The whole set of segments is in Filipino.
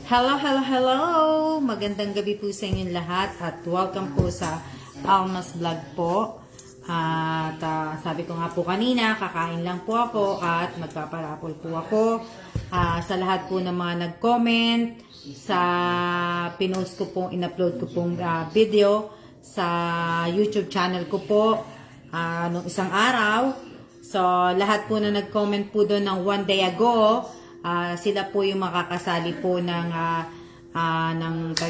Hello, hello, hello! Magandang gabi po sa inyong lahat at welcome po sa Almas Vlog po. At sabi ko nga po kanina, kakain lang po ako at magpaparapol po ako sa lahat po ng mga nag-comment, sa pinost ko pong, in-upload ko pong video sa YouTube channel ko po nung isang araw. So, lahat po na nag-comment po doon ng one day ago, sila po yung makakasali po ng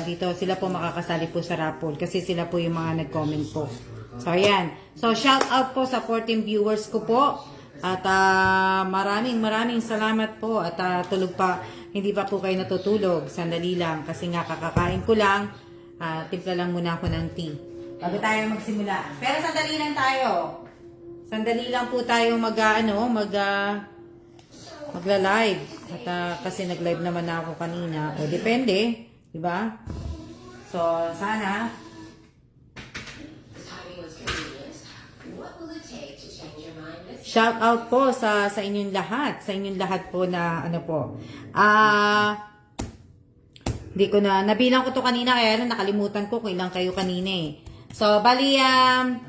dito, sila po makakasali po sa raffle kasi sila po yung mga nag-comment po. So ayan. So shout out po sa 14 viewers ko po. At maraming salamat po at tulog pa, hindi pa po kayo natutulog. Sandali lang kasi nga kakakain ko lang. Timpla lang muna ako ng tea bago tayo magsimula. Pero sandali lang tayo. Sandali lang po tayo magla-live. At kasi nag-live naman na ako kanina. O depende, di ba? So sana shout out po sa inyong lahat, po na ano po. Hindi ko nabilang ko to kanina kaya nakalimutan ko kung ilang kayo kanina eh. So bali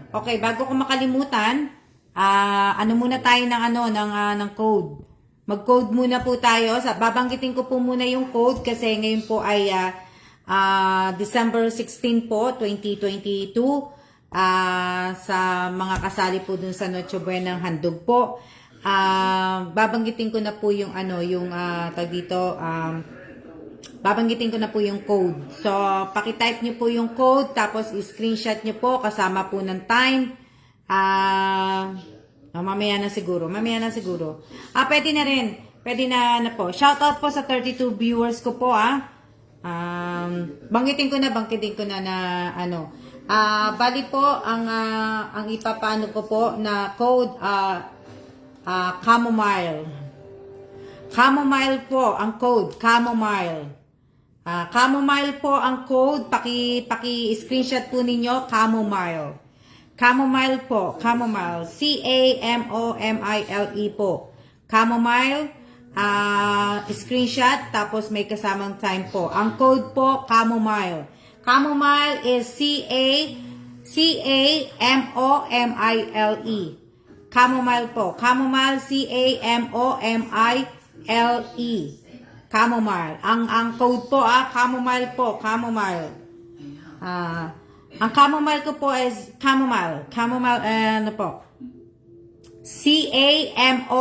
okay, bago ko makalimutan, ano muna tayo ng code. Mag-code muna po tayo. Babanggitin ko po muna yung code kasi ngayon po ay December 16 po, 2022. Sa mga kasali po dun sa Noche Buenang handog po. Babanggitin ko na po yung babanggitin ko na po yung code. So, paki-type niyo po yung code tapos i-screenshot niyo po kasama po ng time. Mamaya na siguro. Pwede na rin. Pwede na po. Shout out po sa 32 viewers ko po banggitin ko na bali po ang ipapano ko po na code chamomile. Chamomile po ang code, chamomile. Chamomile po ang code, paki-screenshot po ninyo chamomile. Chamomile po, chamomile, C-A-M-O-M-I-L-E po. Chamomile, screenshot, tapos may kasamang time po. Ang code po, chamomile. Chamomile is C-A-M-O-M-I-L-E. Chamomile po. Chamomile, C-A-M-O-M-I-L-E. Chamomile. Ang code po, chamomile po, chamomile. Ang chamomile ko po is chamomile. Chamomile, C-A-M-O-M-I-L-E.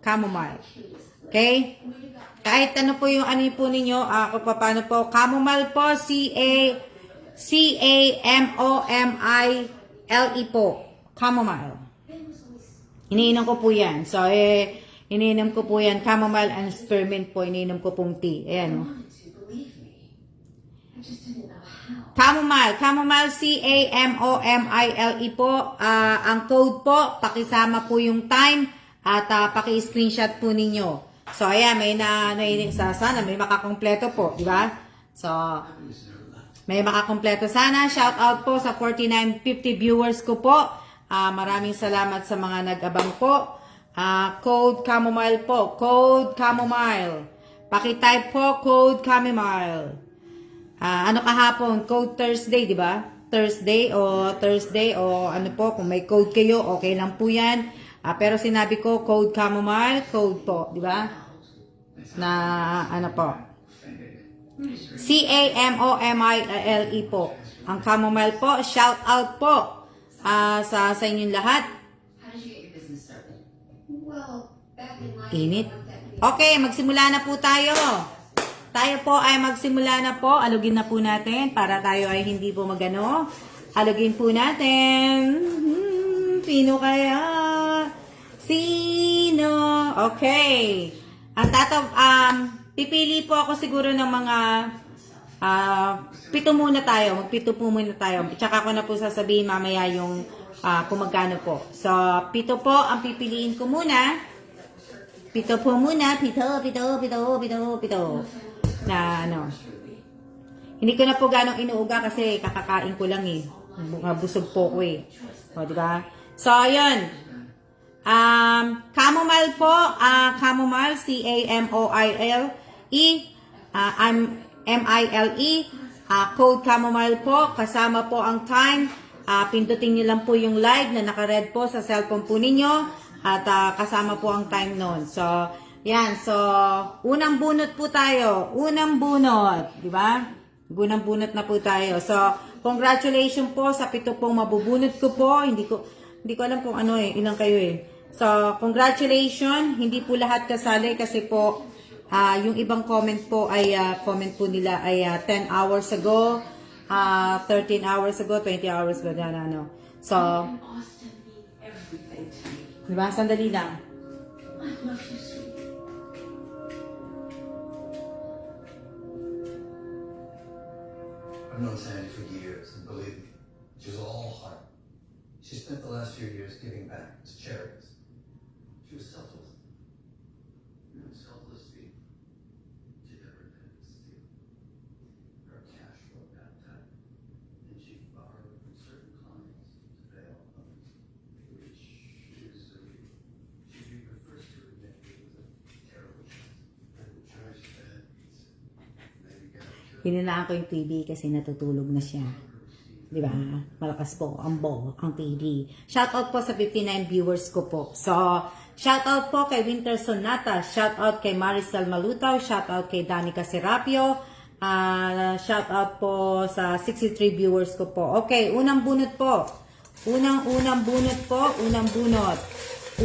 Chamomile. Okay? Kahit ano po yung po ninyo, kung paano po. Chamomile po, C-A-M-O-M-I-L-E po. Chamomile. Iniinom ko po yan. So, iniinom ko po yan. Chamomile and spearmint po. Iniinom ko pong tea. Ayan, Chamomile, C-A-M-O-M-I-L-E po. Ang code po, pakisama po yung time at paki-screenshot po ninyo. So, ayan, sana may makakompleto po, di ba? So, may makakompleto sana. Shout out po sa 4950 viewers ko po. Maraming salamat sa mga nag-abang po. Code chamomile po. Code chamomile. Paki-type po, code chamomile. Ano kahapon? Code Thursday, di ba? Thursday o ano po, kung may code kayo, okay lang po yan. Pero sinabi ko, code chamomile, code po, di ba? Na ano po? C-A-M-O-M-I-L-E po. Ang chamomile po, shout out po sa inyong lahat. Init. Okay, magsimula na po tayo. Tayo po ay magsimula na po. Alugin na po natin para tayo ay hindi po magano. Alugin po natin. Sino kaya? Sino? Okay. Pipili po ako siguro ng mga 7 muna tayo. Mag-7 po muna tayo. Tsaka ko na po sasabihin mamaya yung kung magkano po. So, 7 po ang pipiliin ko muna. 7 po muna. 7. Na hindi ko na po ganong inuuga kasi kakakain ko lang eh. Busog po ko eh. O, diba? So, ayun. Chamomile po, chamomile, C-A-M-O-I-L. MILE. Code Chamomile po. Kasama po ang time. Pindutin nyo lang po yung live na naka-red po sa cellphone po ninyo. At kasama po ang time nun. So, yan. So, unang bunot po tayo. Unang bunot. Di ba? Unang bunot na po tayo. So, congratulations po sa 7 pong mabubunot ko po. Hindi ko alam kung ano ilang kayo So, congratulations. Hindi po lahat kasali kasi po, yung ibang comment po ay, comment po nila ay 10 hours ago, 13 hours ago, 20 hours ago, ano. So, diba? Sandali lang. I've known Sandy for years, and believe me, she was all heart. She spent the last few years giving back to charities. She was selfless. Selfless people. She never intended to steal. Her cash flow got tight, and she borrowed from certain clients to bail others, which is she'd be the first to admit it was a terrible choice. Terrible choice, bad pizza. Maybe got killed. Hinanaan ko yung TV kasi natutulog na siya. Di ba? Malakas po ang TV. Shoutout po sa 59 viewers ko po. So, shoutout po kay Winter Sonata. Shoutout kay Maricel Malutaw. Shoutout kay Danica Serapio. Shoutout po sa 63 viewers ko po. Okay, unang bunot po. Unang bunot po. Unang bunot.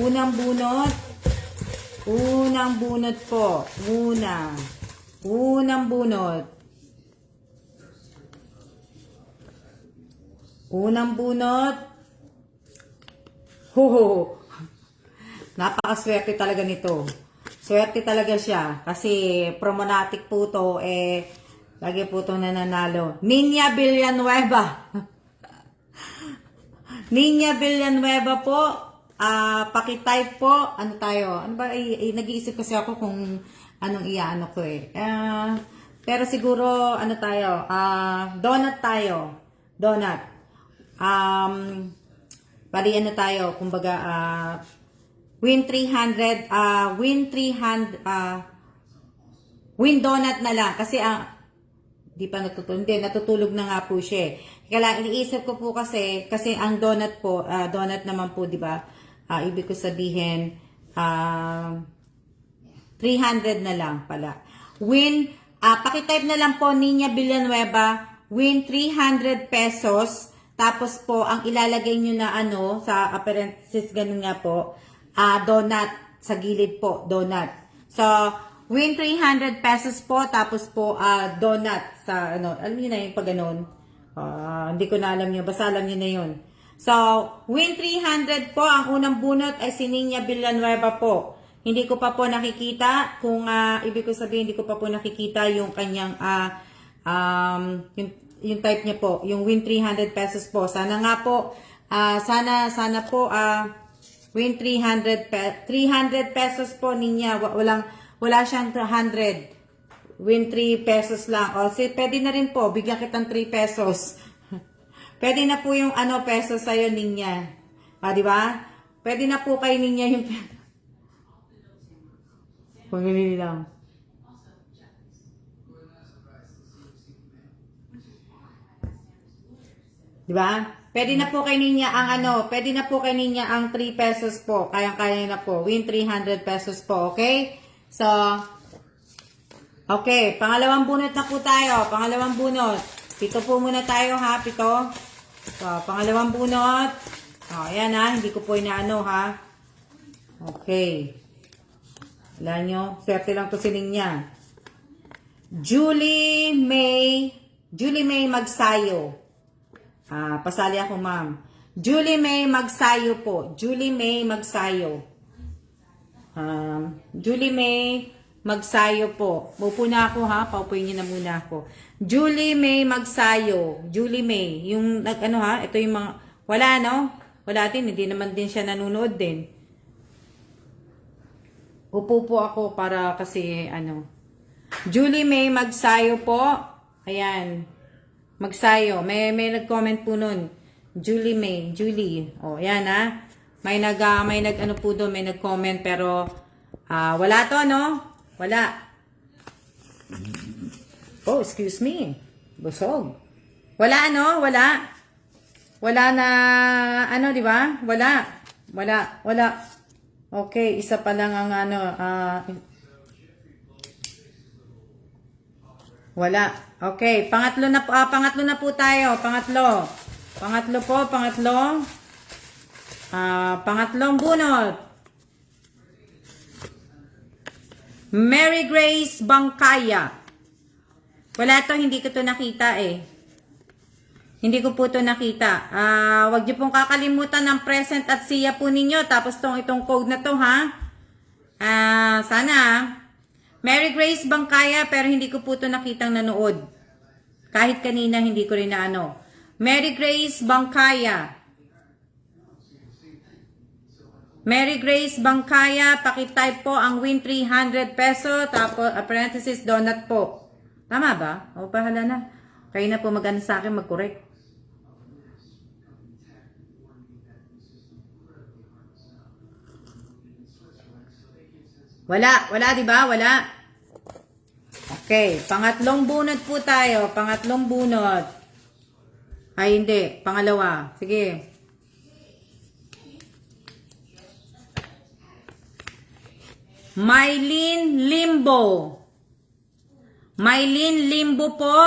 Unang bunot. Unang bunot po. Unang bunot. Unang bunot. Ho. Napakaswerte talaga nito. Swerte talaga siya. Kasi promonatic po to. Lagi po to nananalo. Niña Villanueva. Niña Villanueva po. Pakitype po. Ano tayo? Ano ba? Nag-iisip kasi ako kung anong iyaano ko pero siguro, ano tayo? Donut tayo. Donut. Bali ano tayo, kumbaga, win 300, win donut na lang. Kasi, di pa natutulog. Hindi, natutulog na nga po siya. Kaya iniisip ko po kasi ang donut po, donut naman po, di ba? Ibig ko sabihin, 300 na lang pala. Win, pakitype na lang po, Niña Villanueva, win 300 pesos. Tapos po, ang ilalagay nyo na sa parenthesis, ganun nga po, donut, sa gilid po, donut. So, win 300 pesos po, tapos po, donut, sa alam nyo na yun pag ganun. Hindi ko na alam nyo, basta alam nyo na yun. So, win 300 po, ang unang bunot ay si Niña Villanueva po. Hindi ko pa po nakikita, kung ibig ko sabihin, hindi ko pa po nakikita yung kanyang, yung type niya po, yung win 300 pesos po. Sana nga po, sana po, win 300 pesos po niya. Wala siyang 100. Win 3 pesos lang. O, pwede na rin po, bigyan kitang 3 pesos. Pwede na po yung pesos sa'yo niya. Di ba? Pwede na po kay niya yung pagili lang. Diba? Pwede na po kay niya ang pwede na po kay niya ang 3 pesos po. Kayang-kaya na po. Win 300 pesos po, okay? So, okay, pangalawang bunot na po tayo. Pangalawang bunot. Pito po muna tayo ha, pito. So, pangalawang bunot. Ayan ha, hindi ko po inaano ha. Okay. Wala nyo, swerte lang to si niya. Julie May Magsayo. Pasali ako, ma'am. Julie May Magsayo po. Julie May Magsayo. Julie May Magsayo po. Upo na ako ha. Paupuin niyo na muna ako. Julie May Magsayo. Julie May. Yung ito yung mga, wala Wala din. Hindi naman din siya nanonood din. Upo po ako para kasi Julie May Magsayo po. Ayan. Magsayo. May nag-comment po nun. Julie May. Julie. Ayan ha. May po doon. May nag-comment pero wala to, no? Wala. Oh, excuse me. Busog. Wala ano? Wala. Wala na, ano, di ba? Wala. Okay, isa pa lang ang ano, wala. Okay, pangatlo na po tayo. Pangatlo po. Pangatlong bunot. Mary Grace Bangkaya. Wala to, hindi ko to nakita eh. Hindi ko po to nakita. Wag niyo pong kakalimutan ng present at siya po ninyo. Tapos itong code na to, ha? Sana. Mary Grace Bangkaya, pero hindi ko po to nakitang nanood. Kahit kanina, hindi ko rin na ano. Mary Grace Bangkaya. Mary Grace Bangkaya, pakitype po ang win 300 peso, tapos parenthesis donut po. Tama ba? O, bahala na. Kayo na po mag-ano sa akin, mag-correct. Wala, di ba? Wala. Okay, pangatlong bunot po tayo. Pangatlong bunot. Ay, hindi. Pangalawa. Sige. Mylene Limbo. Mylene Limbo po.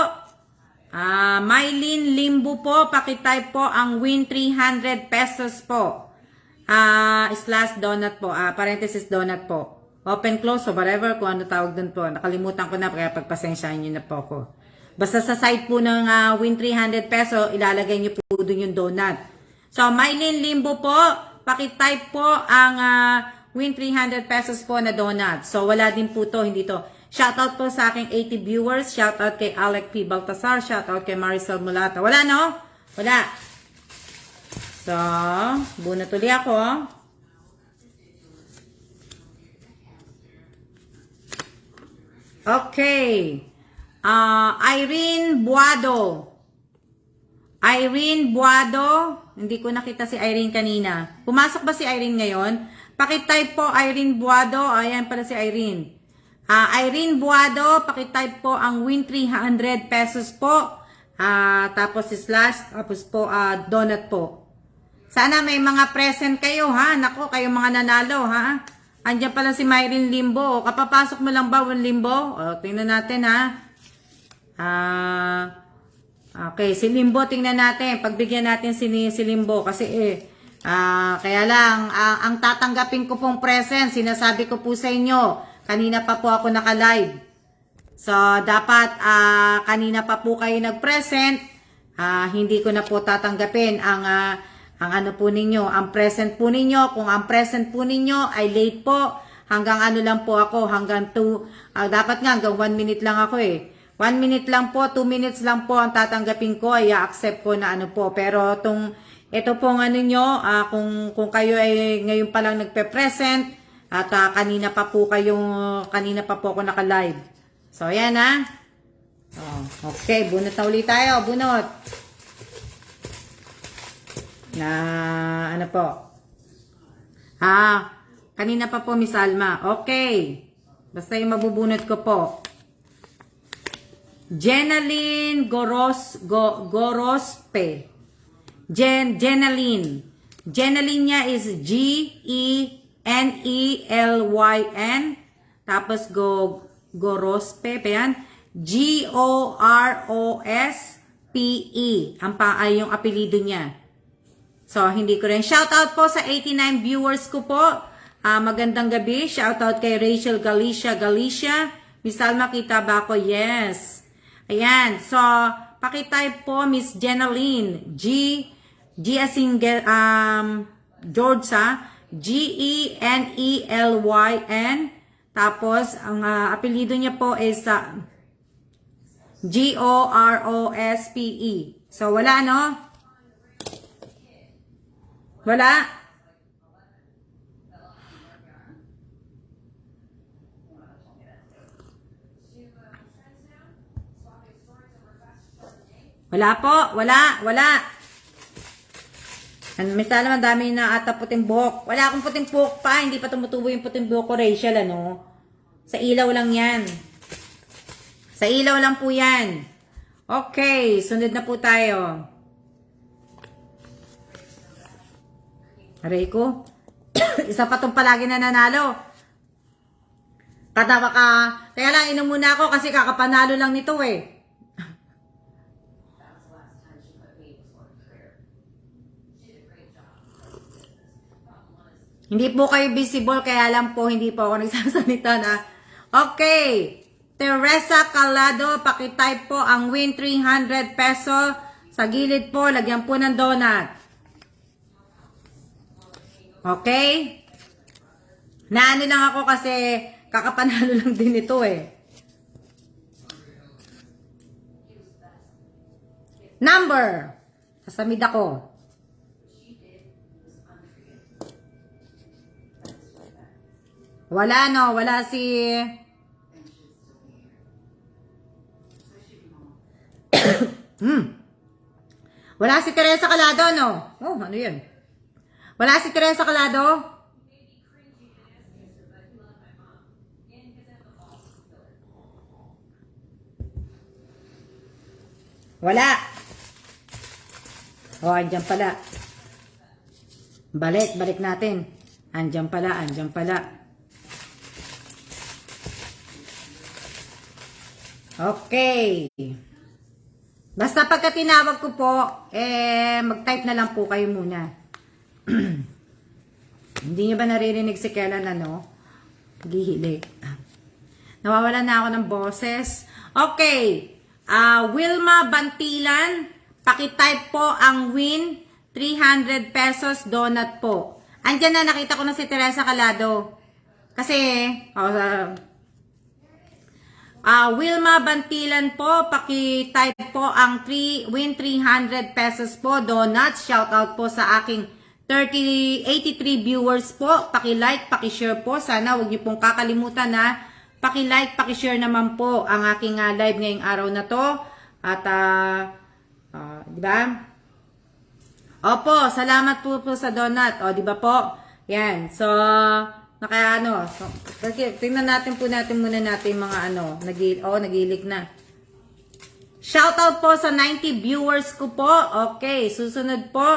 Mylene Limbo po. Pakitype po ang win 300 pesos po. Slash donut po. Parenthesis donut po. Open, close, or whatever, kung ano tawag dun po. Nakalimutan ko na, kaya pagpasensyahan nyo na po ako. Basta sa site po ng win 300 peso, ilalagay nyo po dun yung donut. So, Mylene Limbo po, pakitype po ang win 300 pesos po na donut. So, wala din po to, hindi to. Shoutout po sa aking 80 viewers. Shoutout kay Alec P. Baltasar. Shoutout kay Marisol Mulata. Wala, no? Wala. So, bunot uli ako. Okay. Irene Buado. Irene Buado. Hindi ko nakita si Irene kanina. Pumasok ba si Irene ngayon? Pakitype po Irene Buado. Ayan pala si Irene. Irene Buado, pakitype po ang win 300 pesos po. Tapos slash, tapos po donut po. Sana may mga present kayo, ha? Nako, kayo mga nanalo, ha? Andiyan pala si Mylene Limbo. Kapapasok mo lang ba, Limbo? Tingnan natin, ha? Okay, si Limbo, tingnan natin. Pagbigyan natin si Limbo. Kasi, kaya lang, ang tatanggapin ko pong present, sinasabi ko po sa inyo, kanina pa po ako naka-live. So, dapat, kanina pa po kayo nag-present, hindi ko na po tatanggapin ang ano po ninyo, ang present po ninyo. Kung ang present po ninyo ay late po, hanggang ano lang po ako, hanggang 2, dapat nga hanggang 1 minute lang ako eh. 1 minute lang po, 2 minutes lang po ang tatanggapin ko, ay accept ko na ano po. Pero ito pong ano nyo, kung kayo ay ngayon pa lang nagpe-present, at kanina pa po ako naka-live. So, ayan ha. Okay, bunot na ulit tayo, bunot. Na ano po? Kanina pa po Miss Alma. Okay. Basta yung mabubunot ko po. Jenaline Gorospe. Jenaline. Jenaline niya is Genelyn. Tapos Gorospe. Yan. Gorospe. Ay yung apelido niya. So, hindi ko rin. Shoutout po sa 89 viewers ko po. Magandang gabi. Shoutout kay Rachel Galicia. Miss Alma, kita ba ako? Yes. Ayan. So, pakitype po, Miss Jenaline. G as in, George ha. Genelyn. Tapos, ang apelido niya po is Gorospe. So, wala, no? Wala. Wala po. Wala. Misal naman dami na ata puting buhok. Wala akong puting buhok pa. Hindi pa tumutubo yung puting buhok ko, Rachel, ano? Sa ilaw lang yan. Sa ilaw lang po yan. Okay, sunod na po tayo. Aray ko. Isa pa tong palagi na nanalo. Katawa ka. Kaya lang, inom muna ako kasi kakapanalo lang nito eh. Hindi po kayo visible, kaya lang po hindi po ako nagsasalita na. Okay. Teresa Calado, pakitype po ang win 300 peso. Sa gilid po, lagyan po ng donut. Okay? Naano lang ako kasi kakapanalo lang din ito eh. Number. Sasamid ako. Wala no, wala si... Wala si Teresa Calado, no? Oh, ano yun? Wala si Teresa Calado? Wala. Oh, andyan pala. Balik natin. Andyan pala. Okay. Basta pagka tinawag ko po, mag-type na lang po kayo muna. Hindi niyo ba naririnig si Kailan Gihilig. Nawawalan na ako ng boses. Okay. Wilma Bantilan, pakitype po ang win 300 pesos donut po. Andyan na, nakita ko na si Teresa Calado. Kasi, Wilma Bantilan po, paki-type po ang win 300 pesos po, donuts. Shout out po sa aking 83 viewers po. Paki-like, paki-share po. Sana huwag niyo pong kakalimutan na paki-like, paki-share naman po ang aking live ngayong araw na to. At, di ba? Opo, salamat po sa donut. O, di ba po? Yan. So, tingnan natin muna mga nagilik na. Shoutout po sa 90 viewers ko po. Okay, susunod po.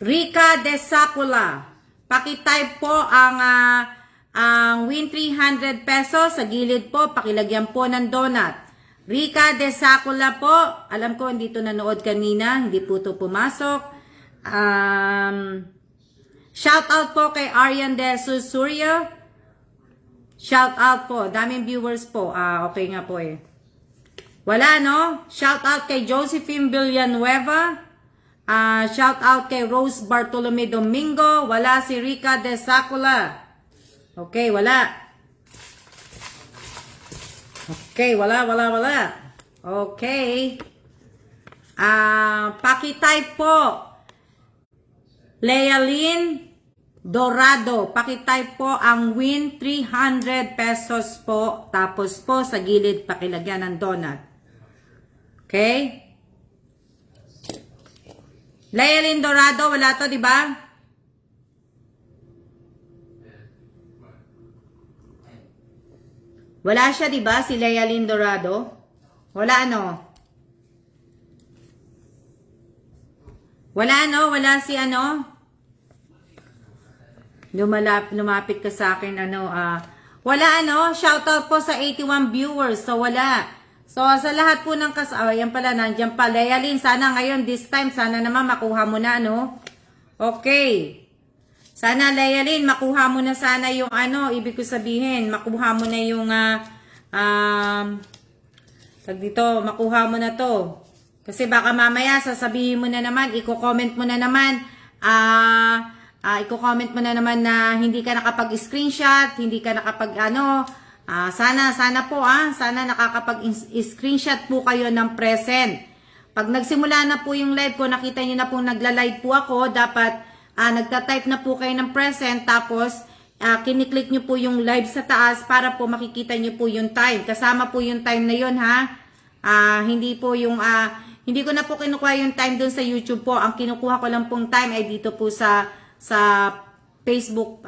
Rica De Sacula. Pakitype po ang win 300 pesos. Sa gilid po, pakilagyan po ng donut. Rica De Sacula po. Alam ko, hindi to nanood kanina. Hindi po to pumasok. Shout out po kay Arian De Surya. Shout out po. Daming viewers po. Okay nga po eh. Wala no? Shout out kay Josephine Villanueva. Shout out kay Rose Bartolome Domingo. Wala si Rica De Sacula. Okay, wala. Okay, wala. Okay. Pakitype po. Lealyn Dorado. Pakitype po ang win 300 pesos po. Tapos po sa gilid pakilagyan ng donut. Okay? Lealyn Dorado, wala to, di ba? Wala siya, di ba? Si Lealyn Dorado? Wala Wala si lumapit ka sa akin, wala shoutout po sa 81 viewers, so wala. So, sa lahat po ng yan pala, nandiyan pa, Lealyn, sana ngayon, this time, sana naman makuha mo na, Okay. Sana, Lealyn, makuha mo na sana yung ibig ko sabihin, makuha mo na yung, makuha mo na to. Kasi baka mamaya, sasabihin mo na naman, i-comment mo na naman, i-comment mo na naman na hindi ka nakapag-screenshot, hindi ka sana po sana nakakapag-screenshot po kayo ng present. Pag nagsimula na po yung live ko, nakita niyo na po nagla-live po ako, dapat nagta-type na po kayo ng present, tapos kiniklik niyo po yung live sa taas para po makikita niyo po yung time. Kasama po yung time na yun hindi po yung hindi ko na po kinukuha yung time dun sa YouTube po. Ang kinukuha ko lang pong time ay dito po sa Facebook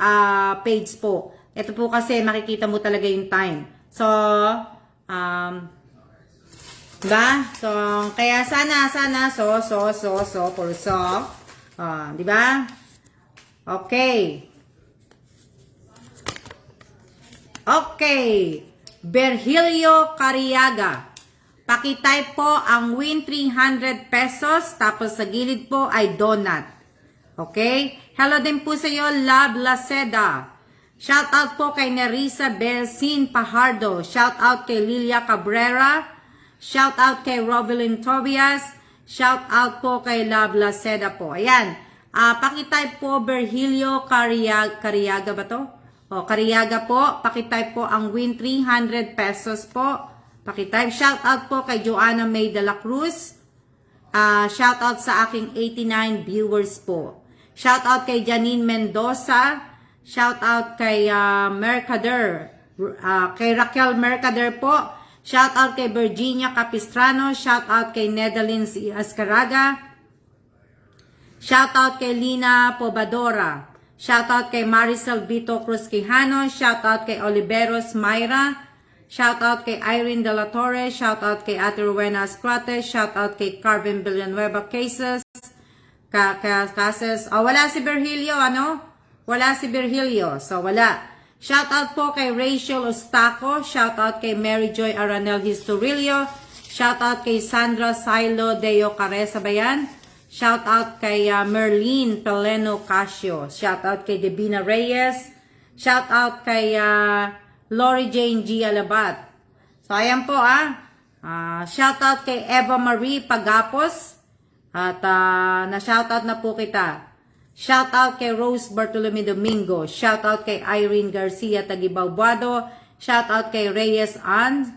page po. Ito po kasi makikita mo talaga yung time. So, Diba? So, kaya sana, puro so. Diba? Okay. Okay. Virgilio Cariaga. Pakitype po ang win 300 pesos, tapos sa gilid po ay donut. Okay? Hello din po sa iyo, Love Laceda. Shout out po kay Nerissa Belsin Pajardo. Shout out kay Lilia Cabrera. Shout out kay Rovelyn Tobias. Shout out po kay Love Laceda po. Ayan. Pakitype po Virgilio Cariaga ba to? Cariaga po. Pakitype po ang win 300 pesos po. Pakitype. Shout out po kay Joanna May de la Cruz. Shout out sa aking 89 viewers po. Shout out kay Janine Mendoza. Shout out kay Mercader. Kay Raquel Mercader po. Shout out kay Virginia Capistrano. Shout out kay Nedalins Ascaraga. Shout out kay Lina Pobadora. Shout out kay Maricel Vito Cruz Quijano. Shout out kay Oliveros Mayra. Shout out kay Irene De La Torre. Shout out kay Ate Rowena Ascrate. Shout out kay Carvin Villanueva Cases. Wala si Virgilio, ano? Wala si Virgilio. So, wala. Shout out po kay Rachel Ostaco. Shout out kay Mary Joy Aranel Historilio. Shout out kay Sandra Silo Deo Caresa ba yan? Shout out kay Merlene Peleno Casio. Shout out kay Debina Reyes. Shout out kay Lori Jane G. Alabat. So, ayan po shout out kay Eva Marie Pagapos. At na-shout out na po kita. Shout out kay Rose Bartolome Domingo. Shout out kay Irene Garcia Tagibabuado. Shout out kay Reyes Ann.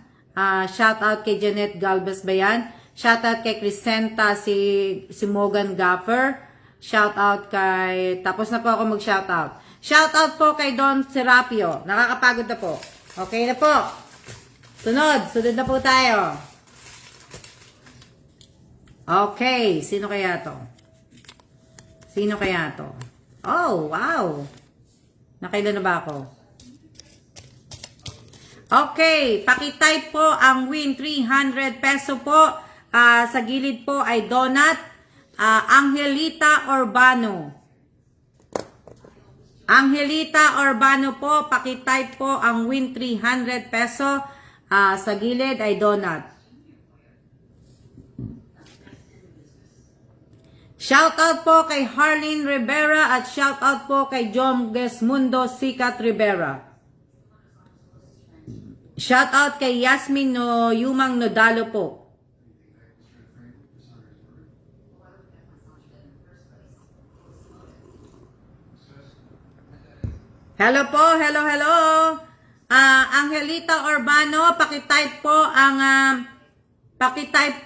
Shout out kay Janet Galvez Bayan. Shout out kay Crisenta si Morgan Gaffer. Shout out kay... Tapos na po ako mag-shout out. Shout out po kay Don Serapio. Nakakapagod na po. Okay na po. Sunod na po tayo. Okay, sino kaya to? Oh, wow. Nakailan na ba ako? Okay, pakitype po ang win 300 peso po. Sa gilid po ay donut. Angelita Urbano. Angelita Urbano po, pakitype po ang win 300 peso. Sa gilid ay donut. Shoutout po kay Harleen Rivera at shoutout po kay John Gesmundo Sikat Rivera. Shoutout kay Yasmin Yumang Nodalo po. Hello po, hello. Angelita Urbano, pakitype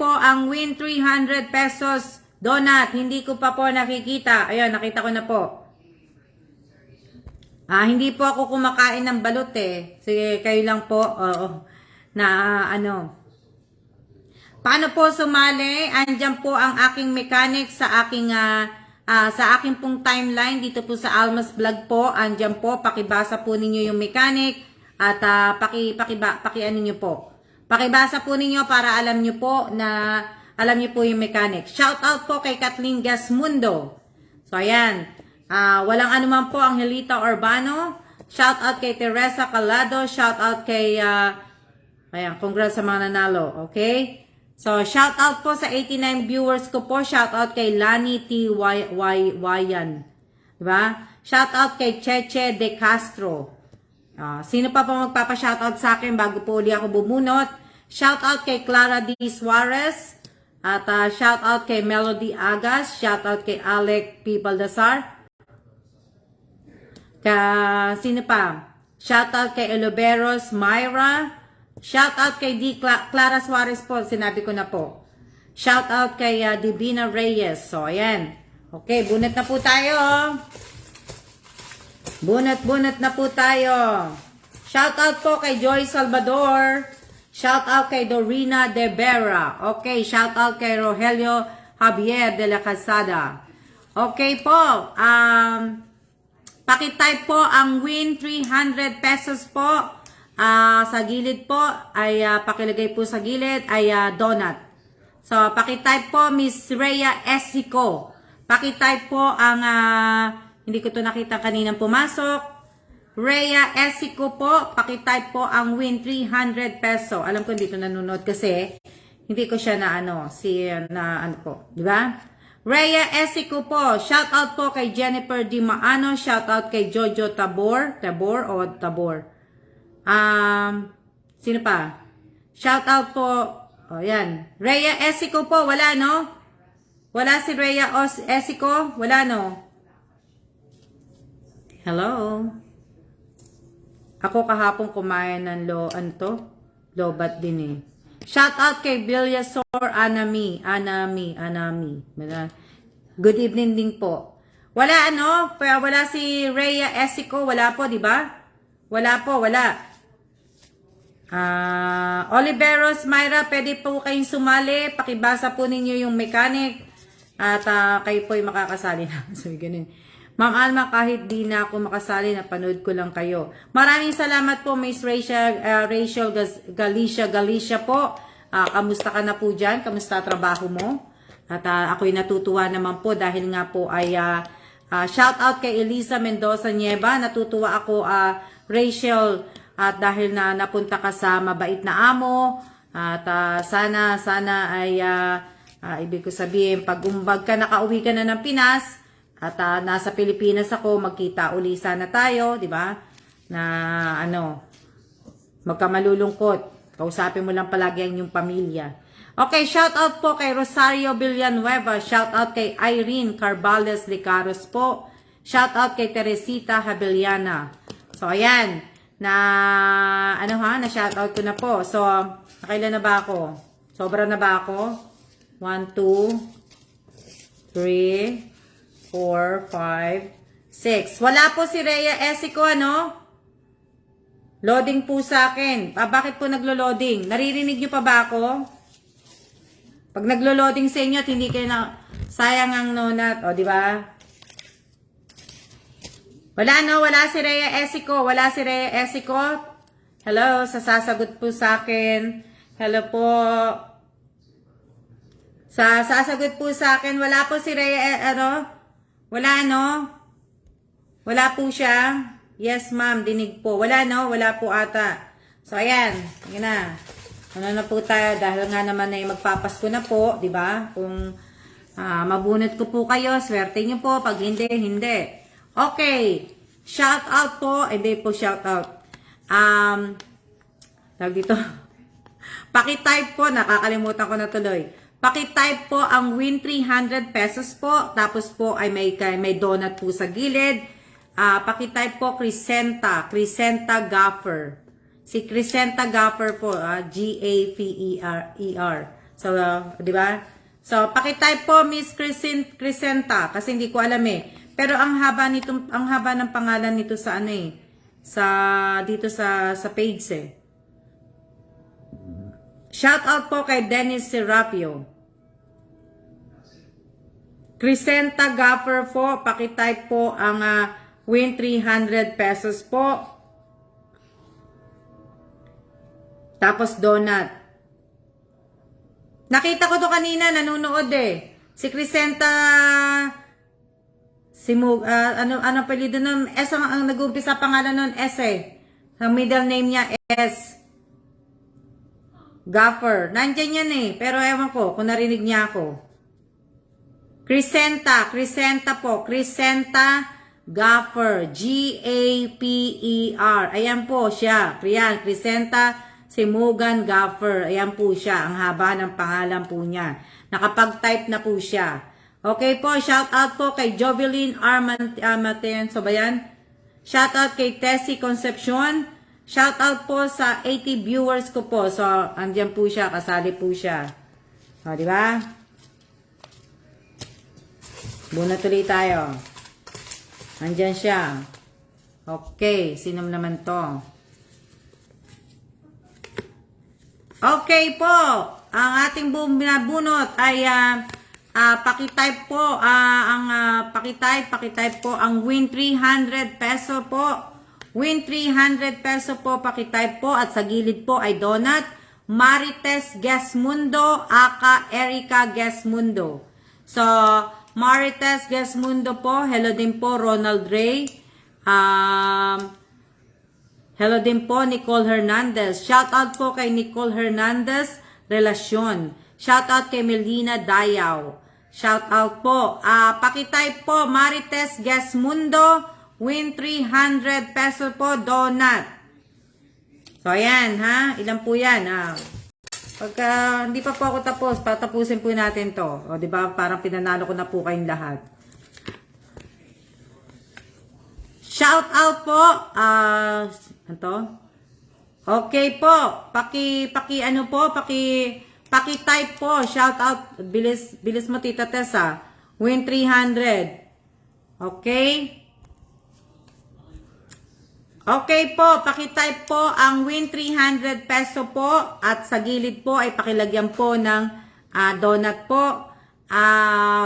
po ang win 300 pesos. Donut, hindi ko pa po nakikita. Ayun, nakita ko na po. Hindi po ako kumakain ng balot eh. Sige, kayo lang po. Paano po sumali? Andyan po ang aking mechanic sa aking pong timeline dito po sa Almas Vlog po. Andyan po, pakibasa po ninyo yung mechanic at ano nyo po. Pakibasa po ninyo para alam nyo po yung mechanic. Shout out po kay Kathleen Gasmundo. So ayan, walang anuman po ang Angelita Urbano. Shout out kay Teresa Calado. Shout out kay ayan, congrats sa mga nanalo. Okay? So shout out po sa 89 viewers ko po. Shout out kay Lani T. Wayan. Diba? Shout out kay Cheche De Castro. Sino pa po magpapa-shout out sa akin bago po uli ako bumunot? Shout out kay Clara D. Suarez. At shout out kay Melody Agas, shout out kay Alec P. Baldasar. Sino pa? Shout out kay Eloberos Myra. Shout out kay Clara Suarez po, sinabi ko na po. Shout out kay Divina Reyes. So, ayan. Okay, bunot na po tayo. Bunot na po tayo. Shout out po kay Joy Salvador. Shout out kay Dorina De Vera. Okay, shout out kay Rogelio Javier de la Calzada. Okay po, pakitype po ang win 300 pesos po. Sa gilid po ay pakilagay po sa gilid ay donut. So, pakitype po Miss Rhea Esico. Pakitype po ang hindi ko to nakita kaninang pumasok. Rhea Esico po, pakitype po ang win 300 peso. Alam ko dito nanonood kasi hindi ko siya na di ba? Rhea Esico po, shout out po kay Jennifer Di Maano, shout out kay Jojo Tabor, sino pa? Shout out po, yan. Rhea Esico po, wala no? Wala si Rhea Esico, wala no? Hello? Ako kahapon kumain ng lobat din eh. Shout out kay Bilyasor Anami. Good evening din po. Wala wala si Rhea Esico, wala po, di ba? Wala po, wala. Oliveros Myra, pwede po kayong sumali. Pakibasa po ninyo yung mechanic. At kayo po ay makakasali na. So, ganun. Ma'am Alma, kahit di na ako makasali, napanood ko lang kayo. Maraming salamat po, Miss Rachel Galicia po. Kamusta ka na po dyan? Kamusta trabaho mo? At ako'y natutuwa naman po dahil nga po ay shout out kay Elisa Mendoza Nieva. Natutuwa ako, Rachel, at dahil na napunta ka sa mabait na amo. At sana ay ibig ko sabihin, pag umbag ka, nakauwi ka na ng Pinas, at nasa Pilipinas ako, magkita uli sana tayo, di ba? Na magkamalulungkot. Kausapin mo lang palagi ang inyong pamilya. Okay, shout out po kay Rosario Villanueva. Shout out kay Irene Carbales de Caros po. Shout out kay Teresita Habeliana. So, ayan. Na shout out ko na po. So, nakailan na ba ako? Sobra na ba ako? 1, 2, 3, 4, 5, 6. Wala po si Rhea Esico, Loading po sa akin. Bakit po naglo-loading? Naririnig nyo pa ba ako? Pag naglo-loading sa inyo at hindi kayo na sayang ang nonat. O, di ba? Wala si Rhea Esico. Wala si Rhea Esico. Hello, sasagot po sa akin. Hello po. Sasagot po sa akin. Wala po si Rhea, Wala, Wala po siya. Yes, ma'am. Dinig po. Wala, Wala po ata. So, ayan. Yan na. Na po tayo. Dahil nga naman ay magpapasko na po. Diba? Kung mabunot ko po kayo, swerte nyo po. Pag hindi, hindi. Okay. Shout out po. Hindi po shout out. Tawag dito. Pakitype po. Nakakalimutan ko na tuloy. Pakitype po ang win 300 pesos po. Tapos po ay may donut po sa gilid. Pakitype po Crisenta Gaffer. Si Crisenta Gaffer po, Gaffer. So, di ba? So, pakitype po Miss Crisenta kasi hindi ko alam eh. Pero ang haba ng pangalan nito sa dito sa page eh. Shout out po kay Dennis Serapio. Crisenta Gaffer po, pakitype po ang win 300 pesos po. Tapos donut. Nakita ko to kanina, nanonood eh. Si Crisenta, ano apelyido nun? S ang nag-umpisa pangalan nun, S eh. Ang middle name niya, S. Gaffer. Nandyan yan eh. Pero ewan ko, kung narinig niya ako. Crisenta po. Crisenta Gaffer. Gaffer. Ayan po siya. Crisenta Simugan Gaffer. Ayan po siya. Ang haba ng pangalan po niya. Nakapag-type na po siya. Okay po. Shout out po kay Jovelyn Armaten. So ba yan? Shout out kay Tessie Concepcion. Shout out po sa 80 viewers ko po. So, andyan po siya. Kasali po siya. O, di ba? Buna tuloy tayo. Andyan siya. Okay. Sino naman to? Okay po. Ang ating binabunot ay pakitype po. Pakitype po ang win 300 peso po. Win 300 peso po, pakitype po at sa gilid po ay donut. Marites Gesmundo, aka Erica Gesmundo. So, Marites Gesmundo po, hello din po Ronald Ray. Hello din po Nicole Hernandez. Shout out po kay Nicole Hernandez, relasyon. Shout out kay Melina Dayaw. Shout out po. Pakitype po Marites Gesmundo, win 300 peso po, donut. So, ayan, ha? Ilan po yan, ha? Pagka hindi pa po ako tapos, patapusin po natin to. O, di ba? Parang pinanalo ko na po kayong lahat. Shout out po. Ano? Okay po. Paki-type po. Shout out. Bilis mo, Tita Tessa. Win 300. Okay? Okay po, pakitype po ang win 300 peso po at sa gilid po ay pakilagyan po ng donut po.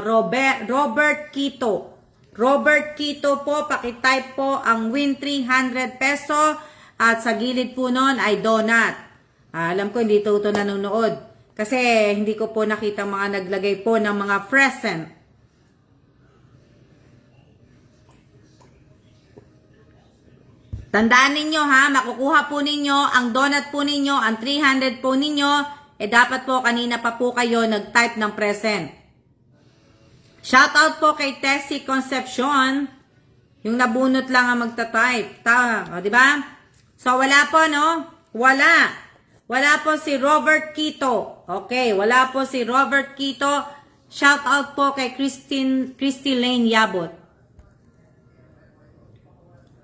Robert Quito. Robert Quito po, pakitype po ang win 300 peso at sa gilid po nun ay donut. Alam ko hindi ito nanonood kasi hindi ko po nakita mga naglagay po ng mga present. Tandaan ninyo ha, makukuha po ninyo ang donut po ninyo, ang 300 po ninyo, dapat po kanina pa po kayo nag-type ng present. Shoutout po kay Tessie Concepcion, yung nabunot lang ang magta-type. Di ba? So wala po, no? Wala. Wala po si Robert Quito. Okay, wala po si Robert Quito. Shoutout po kay Christy Lane Yabot.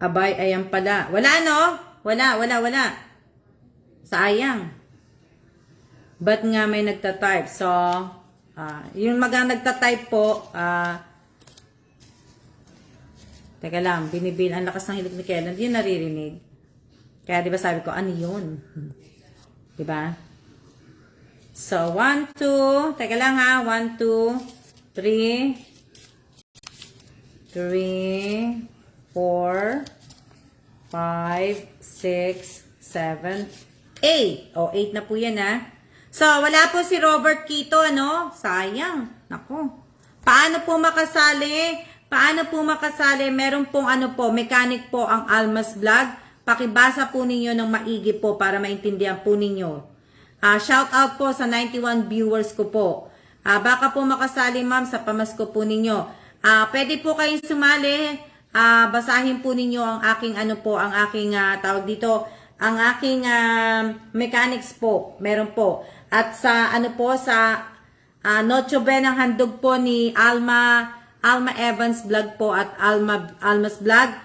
Abay, ayan pala. Wala, no? Wala. Sayang. Ba't nga may nagta-type? So, yung nagta-type po, teka lang, binibil. Ang lakas ng hilig ni Kellen. Hindi naririnig. Kaya, di ba sabi ko, ano yun? Di ba? So, 1, 2. Teka lang ha. 1, 2, 3, 4, 5, 6, 7, 8. O, 8 na po yan, ha? So, wala po si Robert Quito, ano? Sayang. Naku. Paano po makasali? Meron pong mechanic po ang Almas Vlog. Pakibasa po ninyo ng maigi po para maintindihan po ninyo. Shout out po sa 91 viewers ko po. Baka po makasali, ma'am, sa pamasko po ninyo. Pwede po kayong sumali. Basahin po ninyo ang aking tawag dito, ang aking mechanics po. Meron po. At sa sa Noche Buena ng handog po ni Alma Evans Vlog po at Alma's Vlog.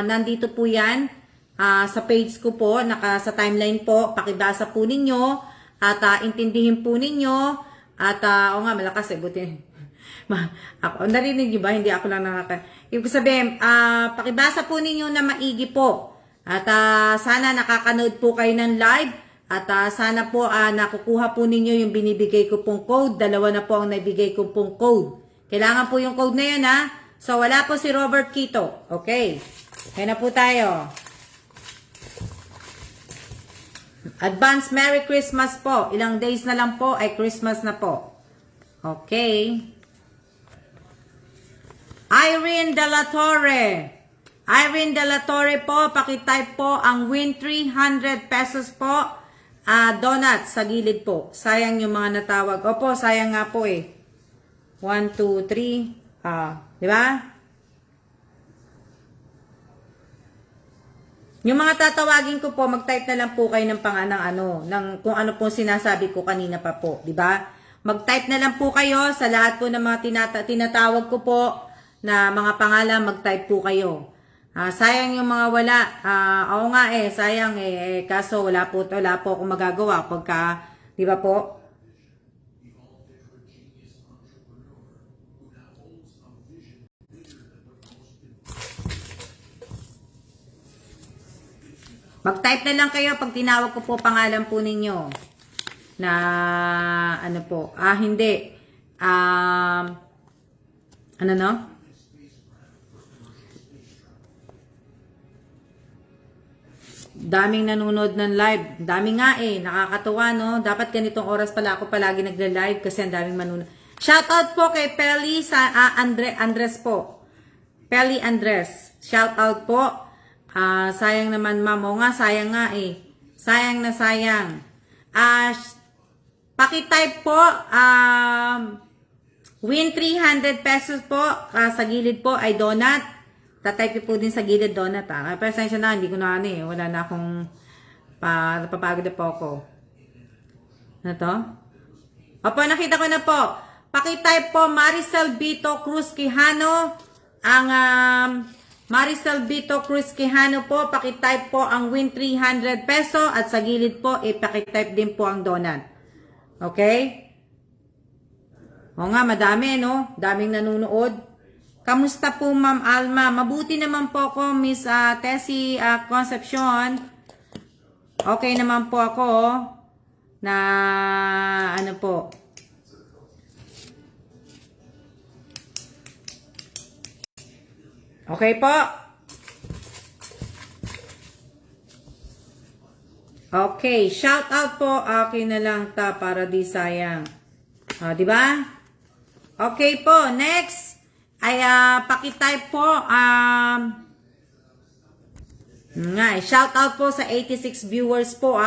Nandito po 'yan sa page ko po, sa timeline po. Pakibasa po ninyo at intindihin po ninyo at malakas buti. Ako, narinig niyo ba? Hindi ako lang Ibig sabihin, pakibasa po ninyo na maigi po. At sana nakakanood po kayo ng live. At sana po nakukuha po ninyo yung binibigay ko pong code. 2 na po ang nabigay ko pong code. Kailangan po yung code na yun, ha? So, wala po si Robert Quito. Okay. Kaya na po tayo. Advance Merry Christmas po. Ilang days na lang po ay Christmas na po. Okay. Irene De La Torre po, pakitype po ang win 300 pesos po. Donut sa gilid po. Sayang yung mga natawag. Opo, sayang nga po eh. 1, 2, 3. Di ba? Yung mga tatawagin ko po, mag-type na lang po kayo ng kung ano po sinasabi ko kanina pa po. Di ba? Mag-type na lang po kayo sa lahat po ng mga tinatawag ko po na mga pangalan, mag-type po kayo. Sayang yung mga wala. Oo nga sayang kaso wala po akong magagawa pagka, di ba po? Mag-type na lang kayo pag tinawag ko po pangalan po ninyo. Na po? Hindi. Daming nanonood ng live. Dami nga eh. Nakakatuwa, no? Dapat ganitong oras pala ako palagi nagla-live kasi ang daming manunood. Shoutout po kay Peli sa Andres po. Peli Andres. Shoutout po. Sayang naman, ma'am. O nga, sayang nga eh. Sayang na sayang. Paki-type po. Win 300 pesos po. Sa gilid po ay donut. Tatype po din sa gilid donut. Pasensya na, hindi ko na eh. Wala na akong napapagod na po ako. Ano to? Opo, nakita ko na po. Paki-type po Maricel Vito Cruz Quijano. Ang Maricel Vito Cruz Quijano po, paki-type po ang win 300 peso at sa gilid po, paki-type din po ang donut. Okay? O nga, madami, no? Daming nanonood. Kamusta po, Ma'am Alma? Mabuti naman po ako, Miss Tessie Concepcion. Okay naman po ako na ano po. Okay po? Okay, shout out po. Okay na lang ta para di sayang. Di ba? Okay po, next ay paki-type po shout out po sa 86 viewers po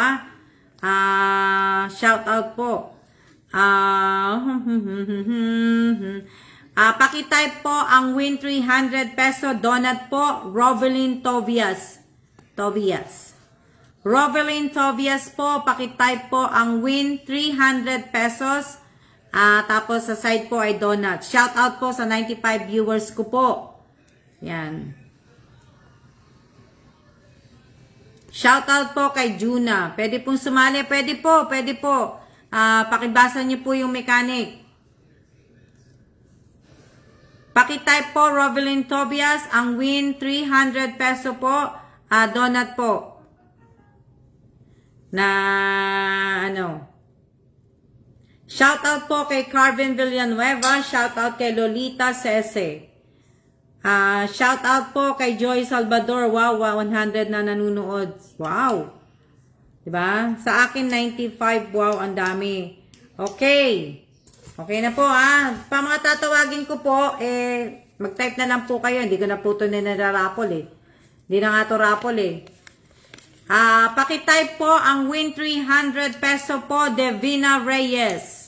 shout out po paki-type po ang win 300 peso donut po Rovelyn Tobias Rovelyn Tobias po paki-type po ang win 300 pesos. Tapos sa side po ay donut. Shout out po sa 95 viewers ko po. Yan. Shout out po kay Juna. Pwede pong sumali. Pwede po. Pakibasa niyo po yung mechanic. Paki-type po Rovelyn Tobias. Ang win 300 peso po. Donut po. Na ano. Shoutout po kay Carvin Villanueva. Shoutout kay Lolita Sese. Shoutout po kay Joy Salvador. Wow, 100 na nanonood. Wow. Diba? Sa akin, 95. Wow, ang dami. Okay. Okay na po, Pa mga tatawagin ko po, mag-type na lang po kayo. Hindi ko na po ito ninarapol, Hindi na nga ito rapol, Paki-type po ang win 300 peso po, Devina Reyes.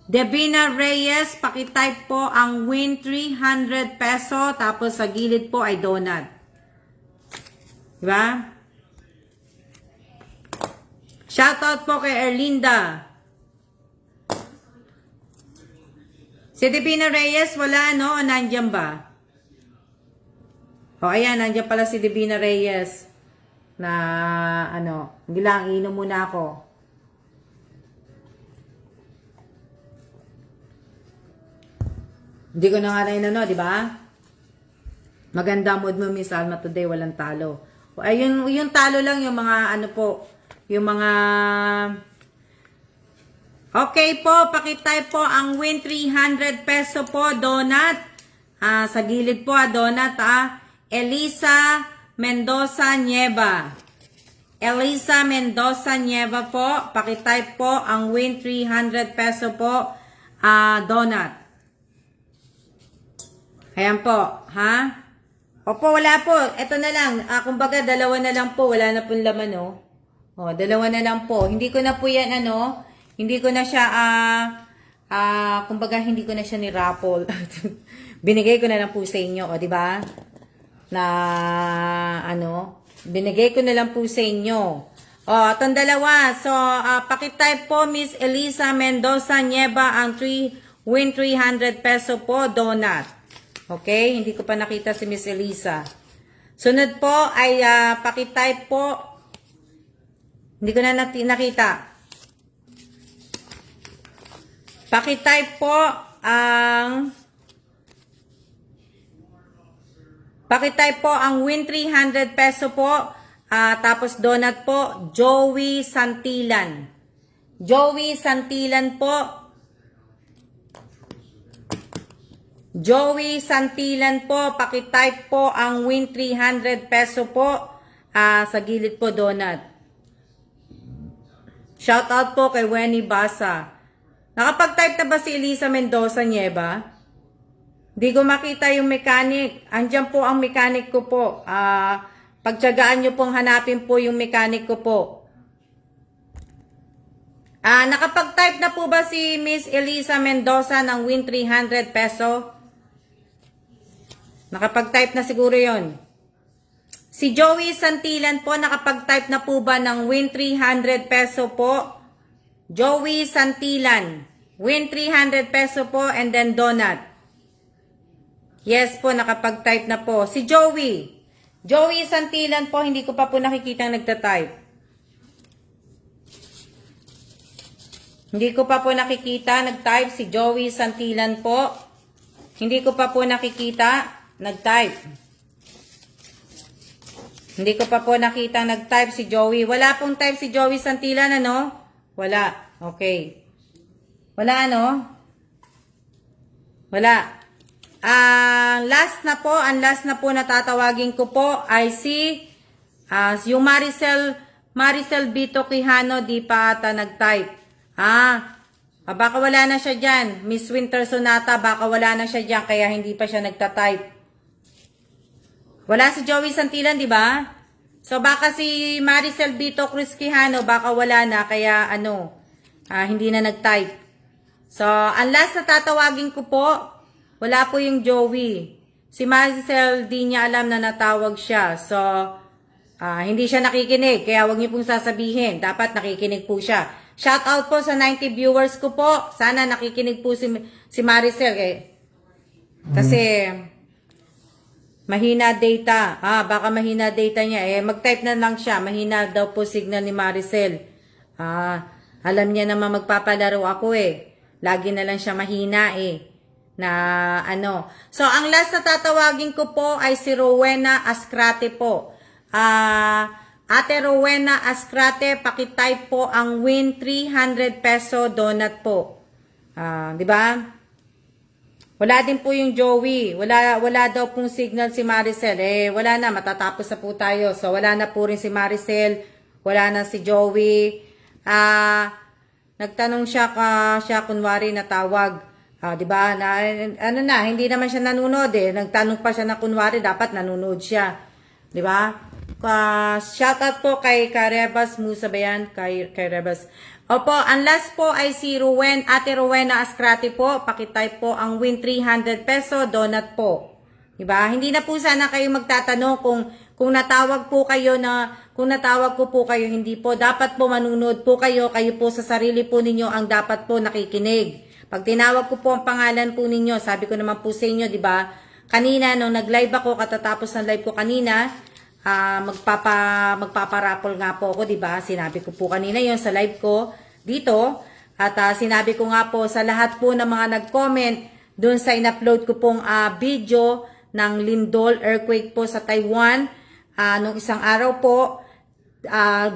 Devina Reyes, paki-type po ang win 300 peso, tapos sa gilid po ay donut. Diba? Shoutout po kay Erlinda. Si Devina Reyes, wala no? O nandyan ba? O ayan, nandyan pala si Devina Reyes. Na hindi lang, inom muna ako. Hindi ko na nga na di ba? Maganda mood mo, Miss Alma, today, walang talo. Ayun, yung talo lang, yung mga, yung mga, okay po, pakitype po ang win 300 peso po, donut. Sa gilid po, donut, Elisa Mendoza Nieva. Elisa Mendoza Nieva po, pakitype po ang win 300 peso po, donut. Ayan po, Opo, wala po. Ito na lang. Kumbaga, dalawa na lang po. Wala na pong laman, dalawa na lang po. Hindi ko na po yan, hindi ko na siya, kumbaga, hindi ko na siya ni-raffle. Binigay ko na lang po sa inyo, di ba? Na, binigay ko na lang po sa inyo. Itong dalawa. So, pakitype po, Miss Elisa Mendoza Nieva, ang win 300 peso po, donut. Okay, hindi ko pa nakita si Miss Elisa. Sunod po ay pakitype po. Hindi ko na nakita. Pakitype po ang win 300 peso po. Tapos donut po, Joey Santilan. Joey Santilan po. Joey Santilan po, pakitype po ang win 300 peso po, Sa gilid po, donut. Shout out po kay Wenny Basa. Nakapag-type na ba si Elisa Mendoza Nieva? Di ko makita yung mechanic. Andyan po ang mechanic ko po. Pagtyagaan nyo pong hanapin po yung mechanic ko po. Nakapag-type na po ba si Miss Elisa Mendoza ng win 300 peso? Nakapag-type na siguro yon. Si Joey Santilan po, nakapag-type na po ba ng win 300 peso po? Joey Santilan. Win 300 peso po and then donut. Yes po, nakapag-type na po. Si Joey. Joey Santilan po, hindi ko pa po nakikita nagta-type. Hindi ko pa po nakikita nag-type si Joey Santilan po. Hindi ko pa po nakikita nag-type. Hindi ko pa po nakita nag-type si Joey. Wala pong type si Joey Santilan, ano? Wala. Okay. Wala, ano? Wala. Ang last na po na tatawagin ko po ay si yung Maricel Bito Quijano, di pa ata nag-type. Baka wala na siya dyan. Miss Winter Sonata, baka wala na siya dyan, kaya hindi pa siya nagta-type. Wala si Joey Santilan, di ba? So, baka si Maricel Bito Cruz Quijano, baka wala na, kaya hindi na nag-type. So, ang last na tatawagin ko po, wala po yung Joey. Si Maricel, di niya alam na natawag siya. So, hindi siya nakikinig, kaya wag niyo pong sasabihin. Dapat nakikinig po siya. Shout out po sa 90 viewers ko po. Sana nakikinig po si Maricel. Kasi mahina data. Baka mahina data niya. Mag-type na lang siya. Mahina daw po signal ni Maricel. Alam niya naman magpapalaro ako Lagi na lang siya mahina So, ang last na tatawagin ko po ay si Rowena Ascrate po. Ate Rowena Ascrate, pakitype po ang win 300 peso donut po. Di ba? Wala din po yung Joey. Wala daw pong signal si Maricel. Wala na, matatapos na po tayo. So, wala na po rin si Maricel. Wala na si Joey. Nagtanong siya kunwari natawag. Di ba? Hindi naman siya nanonood Nagtanong pa siya na kunwari dapat nanonood siya. Di ba? Shoutout po kay Rebas Musa ba yan? Kay Rebas. Opo, ang last po ay si Ate Rowena Ascrate po. Pakitype po ang win 300 peso donut po. Diba? Hindi na po sana kayo magtatanong kung natawag po kayo kung natawag ko po kayo, hindi po. Dapat po manunod po kayo po sa sarili po ninyo ang dapat po nakikinig. Pag tinawag ko po ang pangalan po ninyo, sabi ko naman po sa inyo, diba? Kanina, nung nag-live ako, katatapos ng live ko kanina, magpaparapol nga po ako, diba? Sinabi ko po kanina yon sa live ko dito. At sinabi ko nga po sa lahat po ng mga nag-comment dun sa in-upload ko pong video ng lindol earthquake po sa Taiwan nung isang araw po.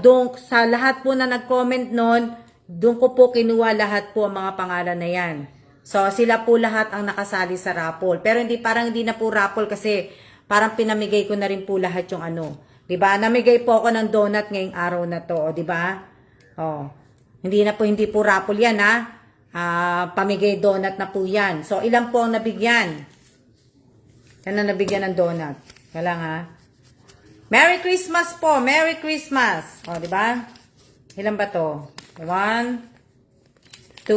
Doon sa lahat po na nag-comment nun, doon ko po kinuha lahat po ang mga pangalan na yan. So, sila po lahat ang nakasali sa raffle. Pero parang hindi na po raffle kasi parang pinamigay ko na rin po lahat yung Diba? Namigay po ako ng donut ngayong araw na to. Diba? Hindi po raffle yan pamigay donut na po yan. So, ilan po ang nabigyan? Yan ang nabigyan ng donut. Kailangan Merry Christmas po! Merry Christmas! Diba? Ilan ba to? 1, 2,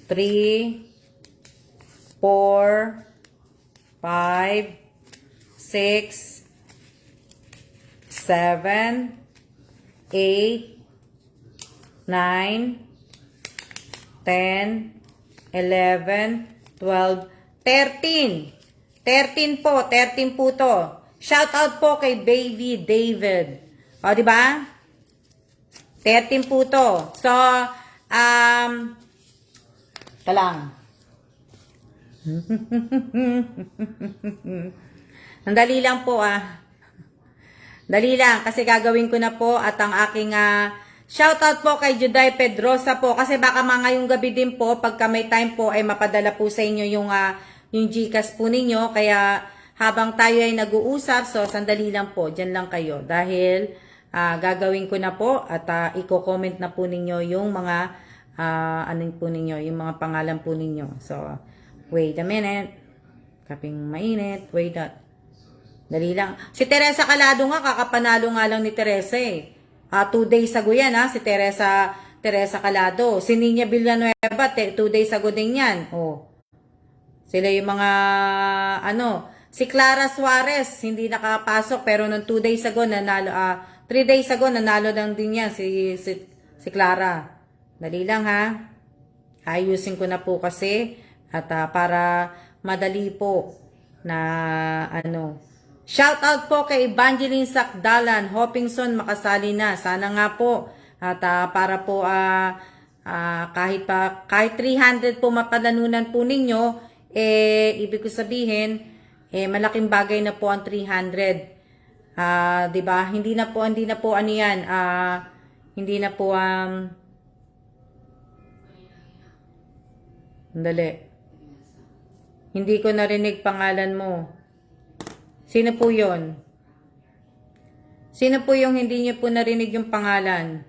3, 4, 5, 6, 7, 8, 9, 10, 11, 12, 13. 13 po. 13 po to. Shout out po kay Baby David. Di ba? 13 po to. So, talang. Dali lang po Dali lang kasi gagawin ko na po at ang aking shoutout po kay Juday Pedrosa po kasi baka ngayong gabi din po pagka may time po ay mapadala po sa inyo yung GCash po ninyo kaya habang tayo ay nag-uusap, so sandali lang po, dyan lang kayo. Dahil gagawin ko na po at i-comment na po ninyo yung mga, po ninyo, yung mga pangalan po ninyo. So, wait a minute. Kaping mainit, wait a Dali lang. Si Teresa Calado nga, kakapanalo nga lang ni Teresa eh. 2 days ago yan si Teresa Calado. Si Nina Villanueva, 2 days ago din yan. Sila yung mga, si Clara Suarez, hindi nakapasok, pero nung 2 days ago, nanalo, 3 days ago, nanalo lang din yan, si Clara. Dali lang ayusin ko na po kasi, at para madali po, na shout out po kay Evangeline Sakdalan, Hopingson makasali na. Sana nga po, at para po, kahit 300 po mapalanunan po ninyo, ibig ko sabihin, malaking bagay na po ang 300. 'Di ba? Hindi na po ano yan, hindi na po Dali. Hindi ko narinig pangalan mo. Sino po 'yon? Sino po yung hindi niyo po narinig yung pangalan?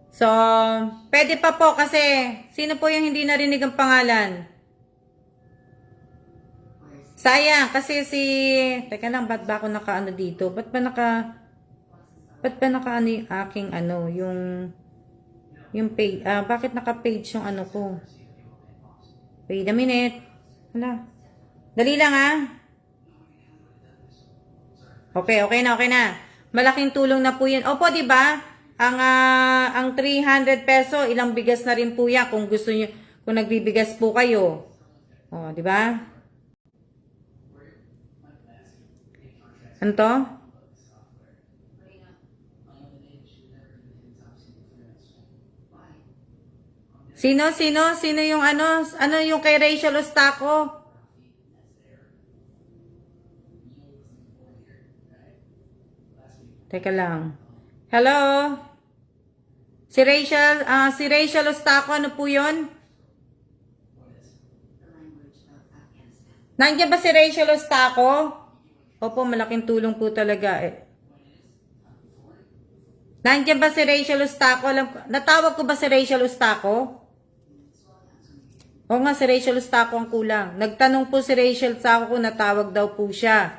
So, pwede pa po kasi, sino po yung hindi narinig ang pangalan? Sayang, kasi teka lang, ba't ba ako naka dito? Ba't ba naka yung aking yung page, bakit naka-page yung ko? Wait a minute. Hala. Dali lang Okay na. Malaking tulong na po yun. Opo, di ba? Ang 300 peso, ilang bigas na rin po yan kung gusto niyo, kung nagbibigas po kayo. Di ba? Ano to? Sino yung ano yung kay Rachel Ostaco? Teka lang. Hello? Si Rachel Ostaco, ano po yun? Nandiyan ba si Rachel Ostaco? Opo, malaking tulong po talaga Nandiyan ba si Rachel Ostaco? Natawag ko ba si Rachel Ostaco? O nga, si Rachel Ostaco ang kulang. Nagtanong po si Rachel Ostaco kung natawag daw po siya.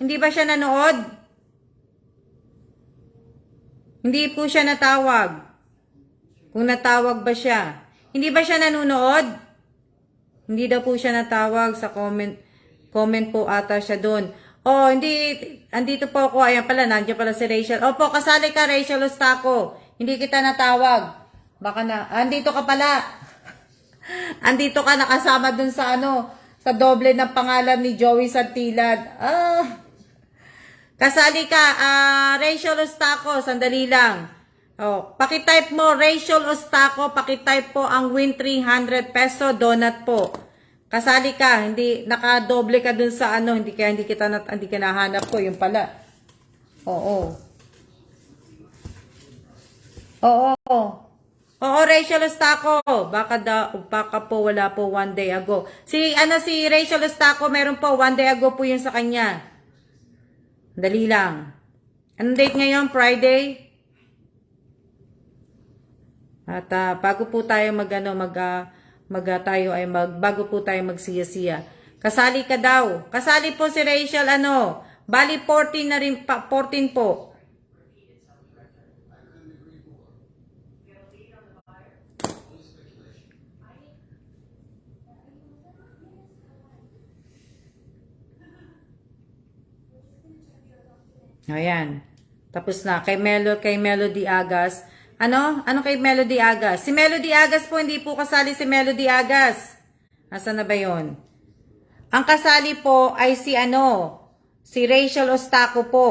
Hindi ba siya nanood? Hindi po siya natawag. Kung natawag ba siya. Hindi ba siya nanonood? Hindi daw po siya natawag sa comment. Comment po ata siya doon. Hindi. Andito po ako. Ayan pala, nandiyan pala si Rachel. Opo, kasali ka, Rachel Ostaco. Hindi kita natawag. Baka andito ka pala. Andito ka nakasama dun sa sa doble ng pangalan ni Joey Santillan. Kasali ka, Rachel Ostaco, sandali lang. Pakitype mo, Rachel Ostaco, pakitype po ang win 300 peso donut po. Kasali ka, hindi nakadoble ka dun sa hindi ka nahanap ko, yung pala. Oo, Rachel Ostaco. Baka po wala po 1 day ago. Si Rachel Ostaco, meron po 1 day ago po yun sa kanya. Dali lang. Anong date ngayon? Friday? At bago po tayo bago po tayo magsiya-siya. Kasali ka daw. Kasali po si Rachel bali 14 na rin 14 po. Ayan. Tapos na. Kay Melody Agas. Ano kay Melody Agas? Si Melody Agas po, hindi po kasali si Melody Agas. Nasaan na ba yun? Ang kasali po ay si Rachel Ostaco po.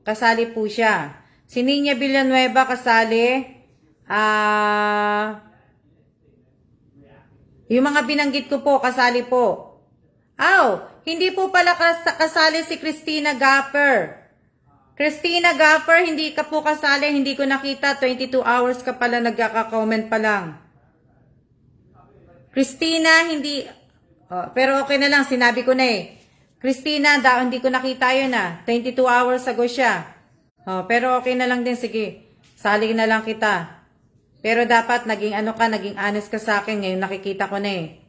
Kasali po siya. Si Nina Villanueva kasali. Yung mga binanggit ko po, kasali po. Hindi po pala kasali si Christina Gapper. Christina Gapper, hindi ka po kasali, hindi ko nakita, 22 hours ka pala nagkaka-comment pa lang. Christina, hindi, Oh, pero okay na lang, sinabi ko na eh. Christina, hindi ko nakita yun 22 hours ago siya. Oh, pero okay na lang din, sige. Sali na lang kita. Pero dapat naging naging honest ka sa akin. Ngayon nakikita ko na eh.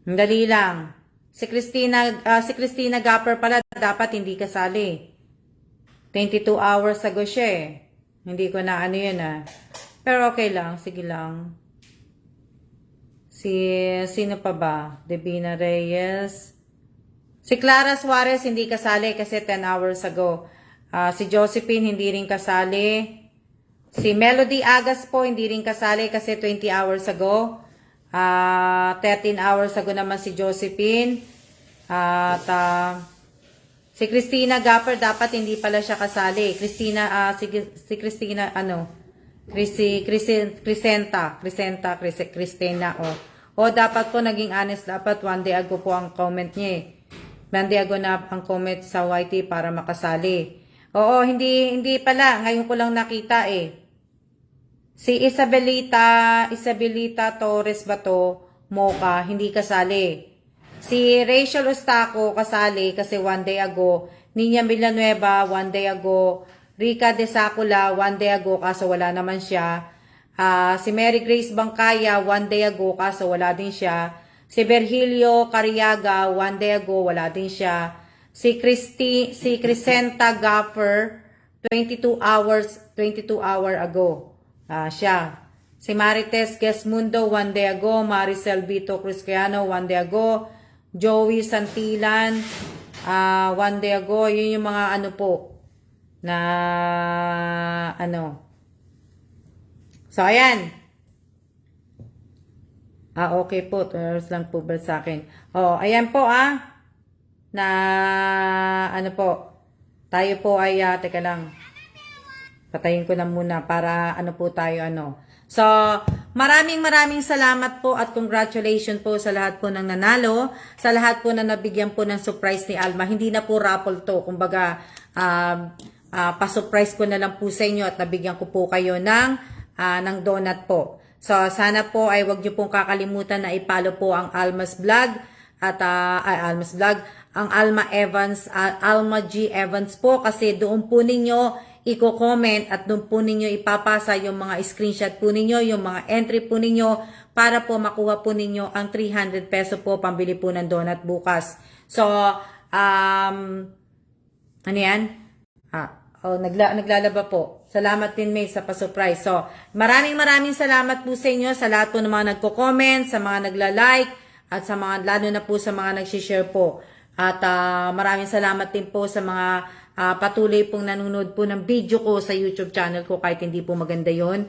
Ang dali lang. Si Christina Gapper pala, dapat hindi kasali. 22 hours ago siya eh. Hindi ko na yun Pero okay lang, sige lang. Sino pa ba? Devina Reyes. Si Clara Suarez hindi kasali kasi 10 hours ago. Si Josephine hindi rin kasali. Si Melody Agas po hindi rin kasali kasi 20 hours ago. 13 hours ago naman si Josephine. At si Christina Gapper dapat hindi pala siya kasali. Si Christina Cristina dapat po naging honest, dapat one day ago po ang comment niya eh. One day ago na ang comment sa YT para makasali. Oo, hindi pala, ngayon ko lang nakita eh. Si Isabelita Torres ba to? Mocha, hindi kasali. Si Rachel Ostaco kasali kasi one day ago. Nina Villanueva one day ago. Rica de Sacula one day ago kaso wala naman siya. Si Mary Grace Bangkaya one day ago kaso wala din siya. Si Virgilio Cariaga one day ago wala din siya. Si Crisenta Gaffer 22 hour ago. Siya. Si Marites Gesmundo one day ago. Maricel Vito Cristiano one day ago. Joey Santilan one day ago. Yun yung mga po na So, ayan. Okay po. 2 hours lang po ba sa akin? Ayan po na po. Tayo po ay, teka lang. Patayin ko na muna para po tayo So, maraming salamat po at congratulations po sa lahat po ng nanalo. Sa lahat po na nabigyan po ng surprise ni Alma. Hindi na po raffle to. Kumbaga, pa-surprise ko na lang po sa inyo at nabigyan ko po kayo ng donut po. So, sana po ay wag niyo pong kakalimutan na i-follow po ang Alma's Vlog at Alma's Vlog, ang Alma Evans, Alma G. Evans po kasi doon po ninyo i-comment at doon po ninyo ipapasa yung mga screenshot po ninyo, yung mga entry po ninyo para po makuha po ninyo ang 300 peso po pambili po ng donut bukas. So, ano yan? Naglalaba po. Salamat din May sa pa-surprise. So, maraming salamat po sa inyo, sa lahat po ng mga nagko-comment, sa mga nagla-like, at sa mga, lalo na po sa mga nag-share po. At maraming salamat din po sa mga patuloy pong nanonood po ng video ko sa YouTube channel ko kahit hindi po maganda yon.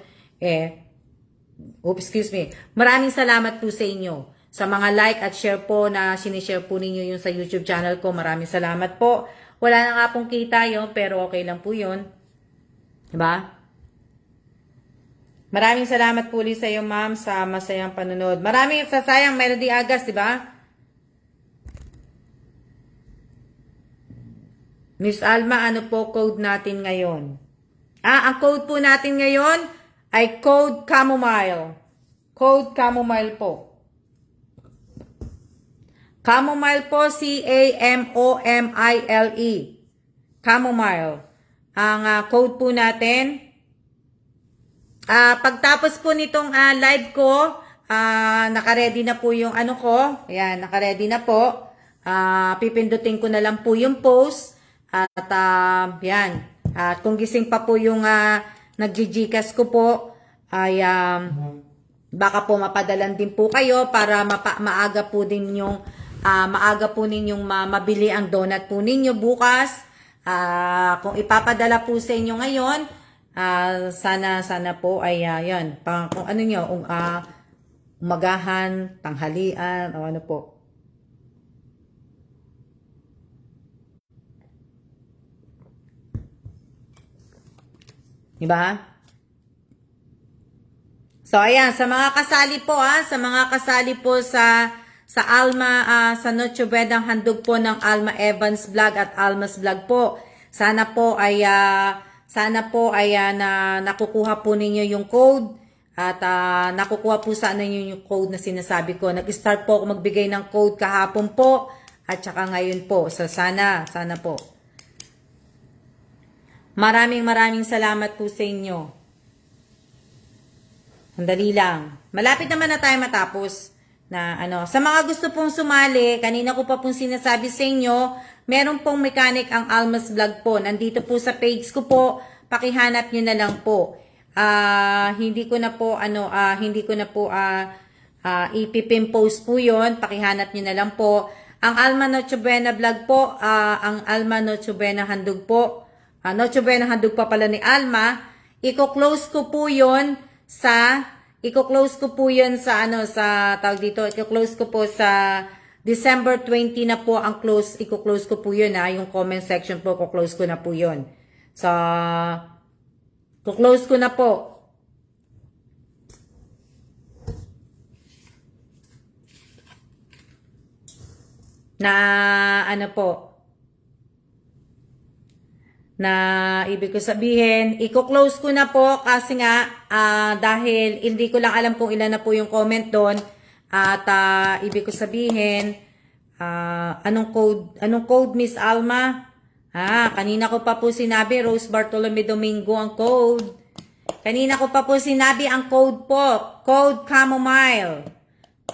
Excuse me. Maraming salamat po sa inyo. Sa mga like at share po na sinishare po ninyo yung sa YouTube channel ko. Maraming salamat po. Wala na nga pong kita yun, pero okay lang po yun. Diba? Maraming salamat po ulit sa iyo, ma'am, sa masayang panunod. Maraming sasayang Melody Agas, diba? Miss Alma, ano po code natin ngayon? Ang code po natin ngayon ay code Chamomile. Code Chamomile po. Chamomile po, C-A-M-O-M-I-L-E. Chamomile. Ang code po natin. Pagtapos po nitong live ko, naka-ready na po yung ko. Ayan, naka-ready na po. Pipindutin ko na lang po yung post. At yan. At kung gising pa po yung nag-Gcash ko po, ay baka po mapadalan din po kayo para maaga po ninyong mabili ang donut po ninyo bukas. Kung ipapadala po sa inyo ngayon, sana po ay yan, kung ano nyo, umagahan, tanghalian, o ano po. Diba? So, ayan, sa mga kasali po, sa mga kasali po sa Alma, sa Noche Buenang handog po ng Alma Evans Vlog at Alma's Vlog po. Sana po ay na nakukuha po ninyo yung code. At nakukuha po sana yun yung code na sinasabi ko. Nag-start po ako magbigay ng code kahapon po at saka ngayon po. So sana po. Maraming salamat po sa inyo. Sandali lang. Malapit naman na tayo matapos. Sa mga gusto pong sumali, kanina ko pa pong sinasabi sa inyo, meron pong mechanic ang Almas Vlog po. Nandito po sa page ko po, pakihanap nyo na lang po. Hindi ko na po ipipimpost po yon, pakihanap nyo na lang po. Ang Alma Noche Buena Vlog po, ang Alma Noche Buena Handog po, Noche Buena Handog pa pala ni Alma, i-close ko po yon sa tawag dito, i-close ko po sa December 20 na po ang close, i-close ko po yun yung comment section po, i-close ko na po yun. So, i-close ko na po. Na ibig ko sabihin, i-close ko na po kasi nga dahil hindi ko lang alam kung ilan na po yung comment doon at ibig ko sabihin anong code Miss Alma? Kanina ko pa po sinabi Rose Bartolome Domingo ang code. Kanina ko pa po sinabi ang code po, code chamomile.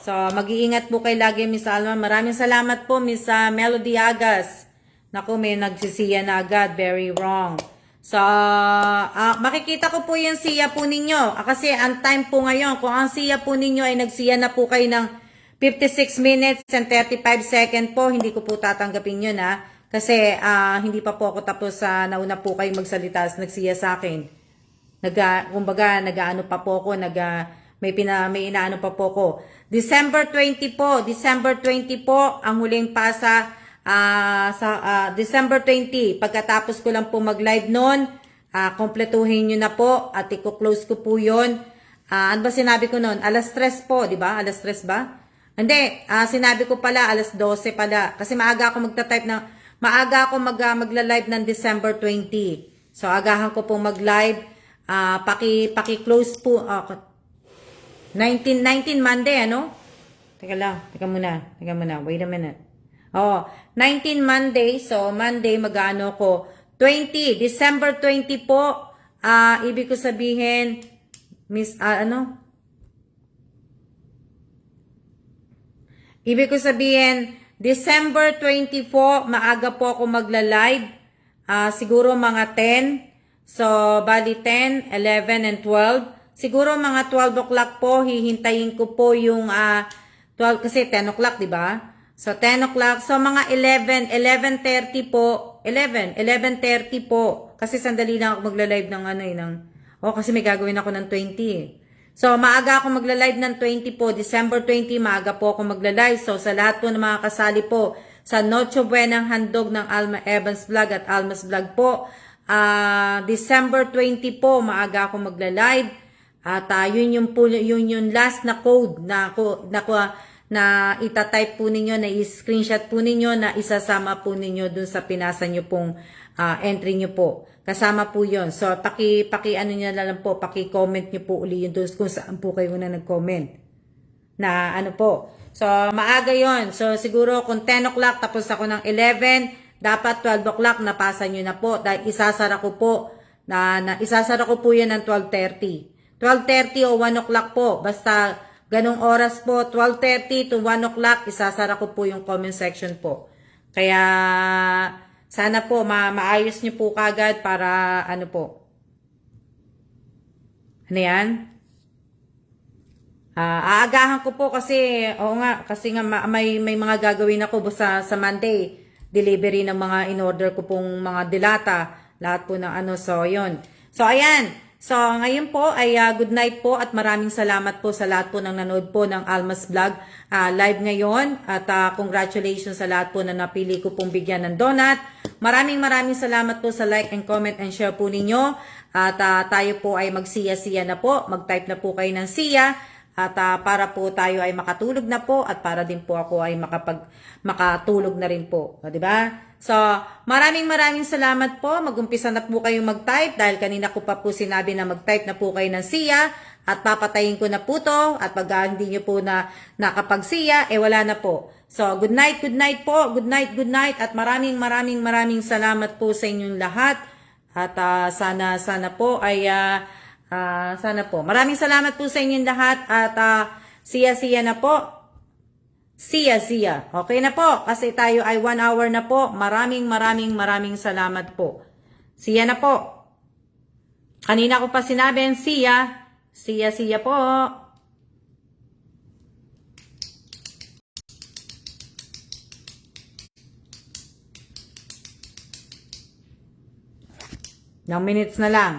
So mag-iingat po kayo lagi Miss Alma. Maraming salamat po Miss Melody Agas. Naku, may nagsisiya na agad. Very wrong. So, makikita ko po yung siya po ninyo. Kasi ang time po ngayon, kung ang siya po ninyo ay nagsiya na po kayo ng 56 minutes and 35 seconds po, hindi ko po tatanggapin yun Kasi hindi pa po ako tapos nauna po kayo magsalita, nagsiya sa akin. Kumbaga, nag-ano pa po ako, may inaano pa po ako. December 20 po, ang huling pasa, December 20, pagkatapos ko lang po mag-live noon, kompletuhin nyo na po at i-close ko po yun. Ano ba sinabi ko noon? Alas 3 po, di ba? Alas 3 ba? Hindi, sinabi ko pala alas 12 pala. Kasi maaga ako magla-live ng December 20. So, agahan ko pong mag-live. Paki-close po. 19 Monday, ano? Teka muna. Wait a minute. 19 Monday. So, Monday mag-ano ko. 20. December 20 po. Ibig ko sabihin, Ibig ko sabihin, December 24, maaga po ako magla-live. Siguro mga 10. So, bali 10, 11, and 12. Siguro mga 12 o'clock po, hihintayin ko po yung 12 kasi 10 o'clock, di ba? So, 10 o'clock. So, mga 11:30 po. 11:30 po. Kasi sandali lang ako magla-live ng kasi may gagawin ako ng 20. So, maaga ako magla-live ng 20 po. December 20, maaga po ako magla-live. So, sa lahat po ng mga kasali po sa Noche Buenang Handog ng Alma Evans Vlog at Almas Vlog po, December 20 po, maaga ako magla-live. At yun yung last na code na itatype po ninyo, na i-screenshot po ninyo, na isasama po ninyo dun sa pinasa nyo pong entry nyo po. Kasama po yun. So, ano nyo na lang po, paki-comment nyo po uli yun dun kung saan po kayo na nag-comment. Na ano po. So, maaga yon. So, siguro kung 10 o'clock tapos ako ng 11, dapat 12 o'clock napasa nyo na po. Dahil isasara ko po yun ng 12:30. 12:30 o 1 o'clock po. Basta ganong oras po, 12:30 to 1 o'clock, isasara ko po yung comment section po. Kaya, sana po, maayos nyo po kagad para, ano po. Ano yan? Aagahan ko po kasi, kasi may mga gagawin ako sa Monday. Delivery ng mga in-order ko pong mga dilata. Lahat po ng so yun. So, ayan. So, ngayon po ay good night po at maraming salamat po sa lahat po ng nanood po ng Almas Vlog live ngayon. At congratulations sa lahat po na napili ko pong bigyan ng donut. Maraming salamat po sa like and comment and share po ninyo. At tayo po ay magsiya-siya na po. Mag-type na po kayo ng siya. At para po tayo ay makatulog na po at para din po ako ay makatulog na rin po. Di ba? So, maraming salamat po. Mag-umpisa na po kayong mag-type dahil kanina ko pa po sinabi na mag-type na po kayo ng siya. at papatayin ko na po to at pag hindi nyo po na nakapagsiya, wala na po. So, good night po, good night at maraming salamat po sa inyong lahat at sana po ay sana po. Maraming salamat po sa inyong lahat at siya na po. Siya. Okay na po kasi tayo ay 1 hour na po. Maraming salamat po. Siya na po. Kanina ko pa sinabi ang siya po. Ilang minutes na lang.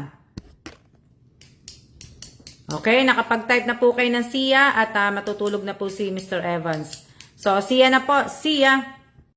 Okay, nakapag-type na po kayo ng siya at matutulog na po si Mr. Evans. So, siya na po. Siya.